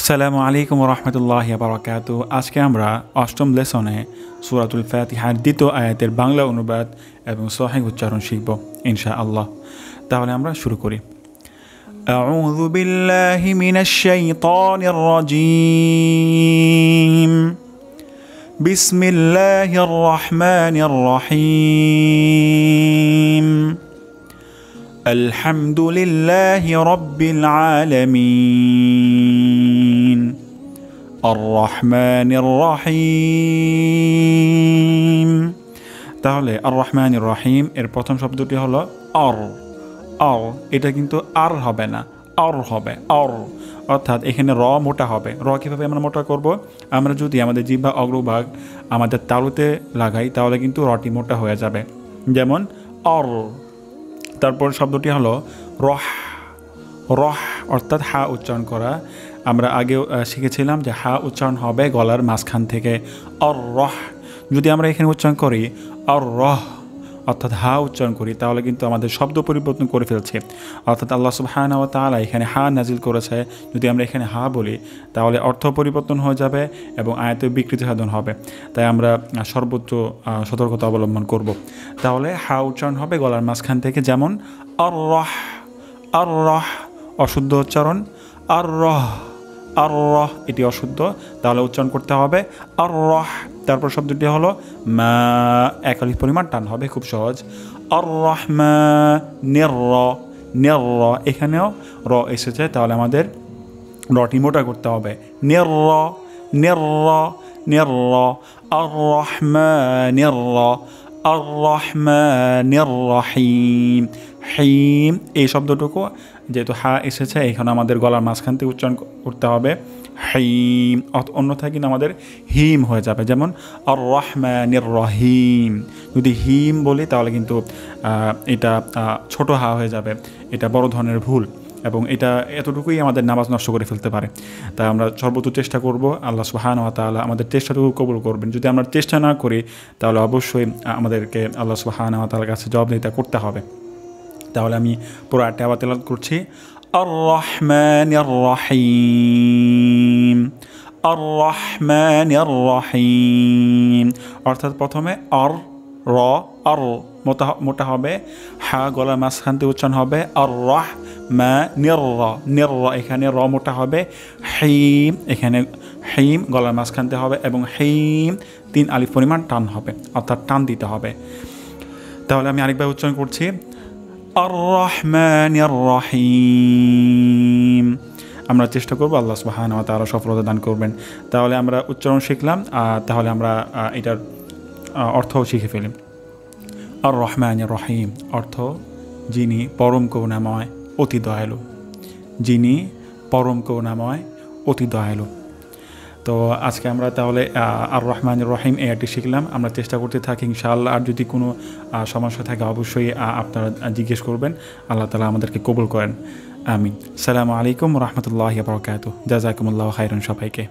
আসসালামু আলাইকুম রহমতুল্লাহি বারাকাতু। আজকে আমরা অষ্টম লেসনে সূরাতুল ফাতিহার দ্বিতীয় আয়াতের বাংলা অনুবাদ এবং সহিহ উচ্চারণ শিখব ইনশাআল্লাহ। তাহলে আমরা শুরু করি। আউযু বিল্লাহি মিনাশ শাইতানির রাজীম। বিসমিল্লাহির রহমানির রহিম। আলহামদুলিল্লাহি রাব্বিল আলামিন। আর-রহমানির রহিম। তাহলে আর-রহমানির রহিম এর প্রথম শব্দটি হলো আর। এটা কিন্তু আর হবে না, আর হবে আর, অর্থাৎ এখানে র মোটা হবে। র কীভাবে আমরা মোটা করব? আমরা যদি আমাদের জিহ্বা অগ্রভাগ আমাদের তালুতে লাগাই তাহলে কিন্তু রটি মোটা হয়ে যাবে। যেমন আর। তারপর শব্দটি হলো রহ। রহ অর্থাৎ হা উচ্চারণ করা। আমরা আগেও শিখেছিলাম যে হা উচ্চারণ হবে গলার মাঝখান থেকে। আর রহ যদি আমরা এখানে উচ্চারণ করি আর রহ অর্থাৎ হা উচ্চারণ করি তাহলে কিন্তু আমাদের শব্দ পরিবর্তন করে ফেলছে। অর্থাৎ আল্লাহ সুবহানাহু ওয়া তাআলা এখানে হা নাজিল করেছে। যদি আমরা এখানে হা বলি তাহলে অর্থ পরিবর্তন হয়ে যাবে এবং আয়াতে বিকৃতি সাধন হবে। তাই আমরা সর্বোচ্চ সতর্কতা অবলম্বন করব। তাহলে হা উচ্চারণ হবে গলার মাঝখান থেকে, যেমন আর রহ। আর রহ অশুদ্ধ উচ্চারণ। আর রহ, আর রহ এটি অশুদ্ধ, তাহলে উচ্চারণ করতে হবে আর রহ। তারপর শব্দটি হলো মা, এক আলিফ পরিমাণ টান হবে, খুব সহজ। আর রহমানির র, নির র, এখানেও র এসেছে, তাহলে আমাদের রটি মোটা করতে হবে। নির র, নির র, নির র। আর রহমানির র, আর রহমানির রহিম। হিম এই শব্দটুকু যেহেতু হা এসেছে এখানে আমাদের গলার মাঝখান থেকে উচ্চারণ করতে হবে হিম, অন্যথায় কিন্তু আমাদের হিম হয়ে যাবে। যেমন আর রহমানির রহিম, যদি হিম বলি তাহলে কিন্তু এটা ছোট হা হয়ে যাবে। এটা বড় ধরনের ভুল এবং এটা এতটুকুই আমাদের নামাজ নষ্ট করে ফেলতে পারে। তাই আমরা সর্বোচ্চ চেষ্টা করব। আল্লাহ সুবহানাহু ওয়া তাআলা আমাদের চেষ্টাটুকু কবুল করবেন। যদি আমরা চেষ্টা না করি তাহলে অবশ্যই আমাদেরকে আল্লাহ সুবহানাহু ওয়া তাআলার কাছে জবাবদিহিতা করতে হবে। তাহলে আমি পুরো আয়াতটা আবার তেলাওয়াত করছি। আর রহমানির রহিম, আর রহমানির রহিম। অর্থাৎ প্রথমে আর র, আর মোটা হবে, হা গলার মাঝখান থেকে উচ্চারণ হবে আর রহ মা নির র, নির র এখানে র মোটা হবে। হিম এখানে হিম গলার মাঝখান থেকে হবে এবং হিম 3 আলিফ পরিমাণ টান হবে, অর্থাৎ টান দিতে হবে। তাহলে আমি আরেকবার উচ্চারণ করছি আর রহমানির রহিম। আমরা চেষ্টা করব, আল্লাহ সুবহানাহু ওয়া তাআলা সফলতা দান করবেন। তাহলে আমরা উচ্চারণ শিখলাম, তাহলে আমরা এটার অর্থও শিখে ফেলি। আর রহমানির রহিম অর্থ যিনি পরম করুণাময় অতি দয়ালু, যিনি পরম করুণাময় অতি দয়ালু। তো আজকে আমরা তাহলে আর রহমানির রহিম এটি শিখলাম। আমরা চেষ্টা করতে থাকি ইনশাআল্লাহ। আর যদি কোনো সমস্যা থাকে অবশ্যই আপনারা জিজ্ঞেস করবেন। আল্লাহ তাআলা আমাদেরকে কবুল করেন, আমিন। আসসালামু আলাইকুম রহমতুল্লাহি ওয়া বারাকাতুহু। জাযাকুমুল্লাহু খাইরান সবাইকে।